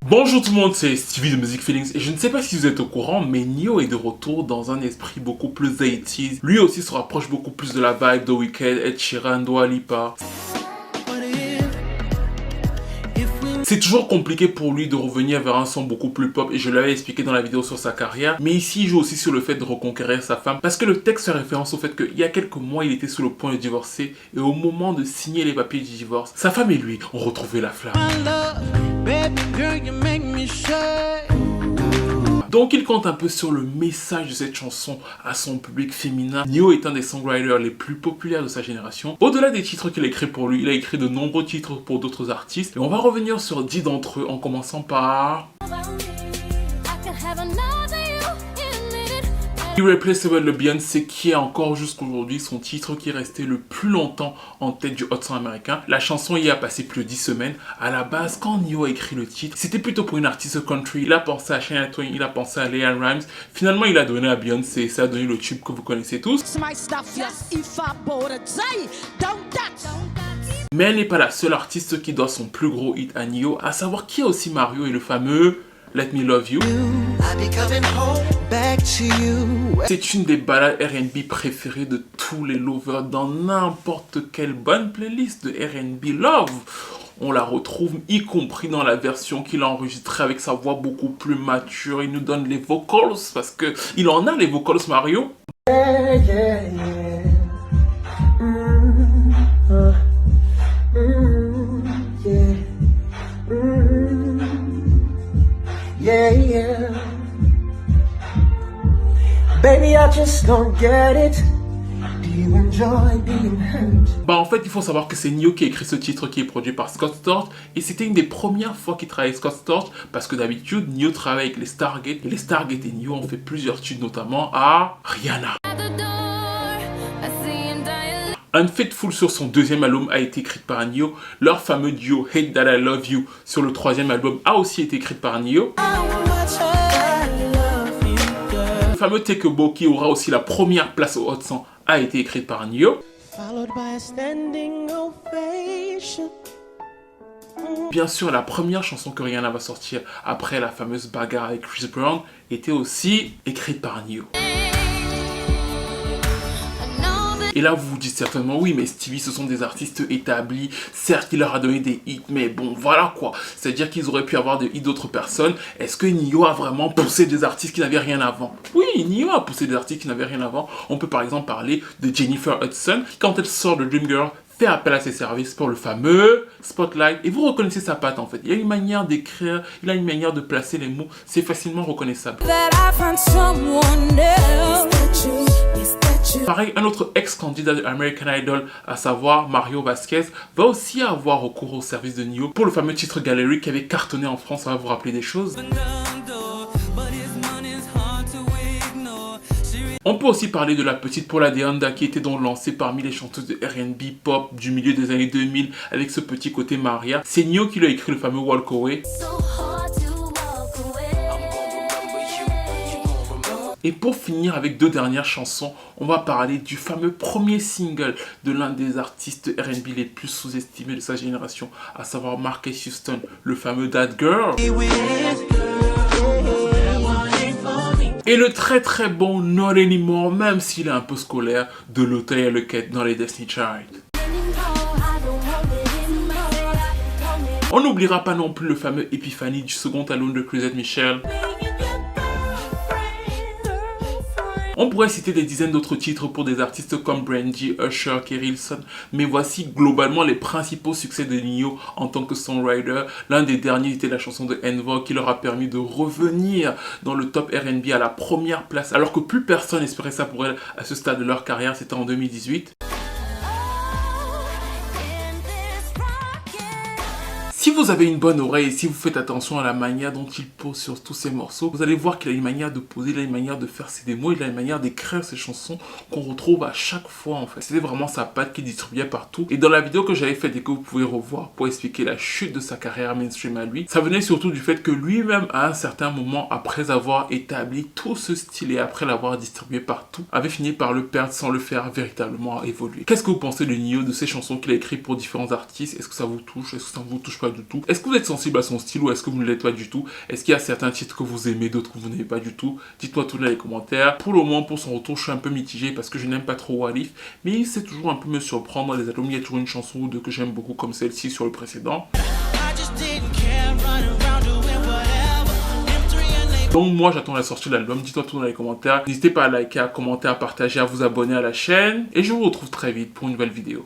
Bonjour tout le monde, c'est Stevie de Music Feelings et je ne sais pas si vous êtes au courant, mais Ne-Yo est de retour dans un esprit beaucoup plus 80s. Lui aussi se rapproche beaucoup plus de la vibe de Weeknd, Ed Sheeran, Dua Lipa. C'est toujours compliqué pour lui de revenir vers un son beaucoup plus pop et je l'avais expliqué dans la vidéo sur sa carrière. Mais ici, il joue aussi sur le fait de reconquérir sa femme parce que le texte fait référence au fait qu'il y a quelques mois, il était sur le point de divorcer et au moment de signer les papiers du divorce, sa femme et lui ont retrouvé la flamme. Donc il compte un peu sur le message de cette chanson à son public féminin. Ne-Yo est un des songwriters les plus populaires de sa génération. Au-delà des titres qu'il a écrits pour lui, il a écrit de nombreux titres pour d'autres artistes. Et on va revenir sur 10 d'entre eux en commençant par Irreplaceable de Beyoncé, qui est encore jusqu'aujourd'hui son titre qui est resté le plus longtemps en tête du Hot 100 américain. La chanson y a passé plus de 10 semaines. À la base, quand Ne-Yo a écrit le titre, c'était plutôt pour une artiste country. Il a pensé à Shania Twain, il a pensé à LeAnn Rimes. Finalement, il a donné à Beyoncé. Ça a donné le tube que vous connaissez tous. Mais elle n'est pas la seule artiste qui doit son plus gros hit à Ne-Yo, à savoir qui a aussi Mario et le fameux Let Me Love You. C'est une des ballades R&B préférées de tous les lovers dans n'importe quelle bonne playlist de R&B Love. On la retrouve y compris dans la version qu'il a enregistrée avec sa voix beaucoup plus mature. Il nous donne les vocals parce que il en a les vocals Mario. Yeah, yeah, yeah. Yeah, yeah. Baby, I just don't get it. Do you enjoy being hurt? Bah en fait, il faut savoir que c'est Ne-Yo qui a écrit ce titre qui est produit par Scott Storch et c'était une des premières fois qu'il travaillait avec Scott Storch parce que d'habitude, Ne-Yo travaille avec les Stargate et les Stargate et Ne-Yo ont fait plusieurs tubes notamment à Rihanna. Unfaithful sur son deuxième album a été écrit par Ne-Yo. Leur fameux duo Hate That I Love You sur le troisième album a aussi été écrit par Ne-Yo. Le fameux Take a Bow qui aura aussi la première place au Hot 100 a été écrit par Ne-Yo. Bien sûr, la première chanson que Rihanna va sortir après la fameuse bagarre avec Chris Brown était aussi écrite par Ne-Yo. Et là, vous vous dites certainement, oui, mais Stevie, ce sont des artistes établis. Certes, il leur a donné des hits, mais bon, voilà quoi. C'est-à-dire qu'ils auraient pu avoir des hits d'autres personnes. Est-ce que Ne-Yo a vraiment poussé des artistes qui n'avaient rien avant? Oui, Ne-Yo a poussé des artistes qui n'avaient rien avant. On peut par exemple parler de Jennifer Hudson, qui quand elle sort de Dream Girl, fait appel à ses services pour le fameux Spotlight. Et vous reconnaissez sa patte en fait. Il y a une manière d'écrire, il a une manière de placer les mots. C'est facilement reconnaissable. Pareil, un autre ex-candidat de American Idol, à savoir Mario Vasquez, va aussi avoir recours au service de Ne-Yo pour le fameux titre Gallery qui avait cartonné en France. Ça va vous rappeler des choses. On peut aussi parler de la petite Paula DeHonda qui était donc lancée parmi les chanteuses de R&B pop du milieu des années 2000 avec ce petit côté Maria. C'est Ne-Yo qui lui a écrit le fameux Walk Away. Et pour finir avec deux dernières chansons, on va parler du fameux premier single de l'un des artistes R&B les plus sous-estimés de sa génération, à savoir Marques Houston, le fameux That Girl. Et le très très bon Not Anymore, même s'il est un peu scolaire, de Lottie Luckett dans les Destiny Child. On n'oubliera pas non plus le fameux Epiphany du second album de Chrisette Michele. On pourrait citer des dizaines d'autres titres pour des artistes comme Brandy, Usher, Kerry Hilson, mais voici globalement les principaux succès de Ne-Yo en tant que songwriter. L'un des derniers était la chanson de Envo qui leur a permis de revenir dans le top R&B à la première place, alors que plus personne n'espérait ça pour elle à ce stade de leur carrière, c'était en 2018. Si vous avez une bonne oreille et si vous faites attention à la manière dont il pose sur tous ses morceaux, vous allez voir qu'il a une manière de poser, il a une manière de faire ses démos, il a une manière d'écrire ses chansons qu'on retrouve à chaque fois en fait. C'était vraiment sa patte qu'il distribuait partout. Et dans la vidéo que j'avais faite et que vous pouvez revoir pour expliquer la chute de sa carrière mainstream à lui, ça venait surtout du fait que lui-même, à un certain moment, après avoir établi tout ce style et après l'avoir distribué partout, avait fini par le perdre sans le faire véritablement évoluer. Qu'est-ce que vous pensez de Nio, de ses chansons qu'il a écrites pour différents artistes? Est-ce que ça vous touche? Est-ce que ça ne vous touche pas du tout? Est-ce que vous êtes sensible à son style ou est-ce que vous ne l'êtes pas du tout? Est-ce qu'il y a certains titres que vous aimez, d'autres que vous n'aimez pas du tout? Dites-moi tout dans les commentaires. Pour le moment, pour son retour, je suis un peu mitigé parce que je n'aime pas trop Walif, mais il sait toujours un peu me surprendre. Dans les albums, il y a toujours une chanson ou deux que j'aime beaucoup comme celle-ci sur le précédent. Donc moi j'attends la sortie de l'album, dites-moi tout dans les commentaires. N'hésitez pas à liker, à commenter, à partager, à vous abonner à la chaîne. Et je vous retrouve très vite pour une nouvelle vidéo.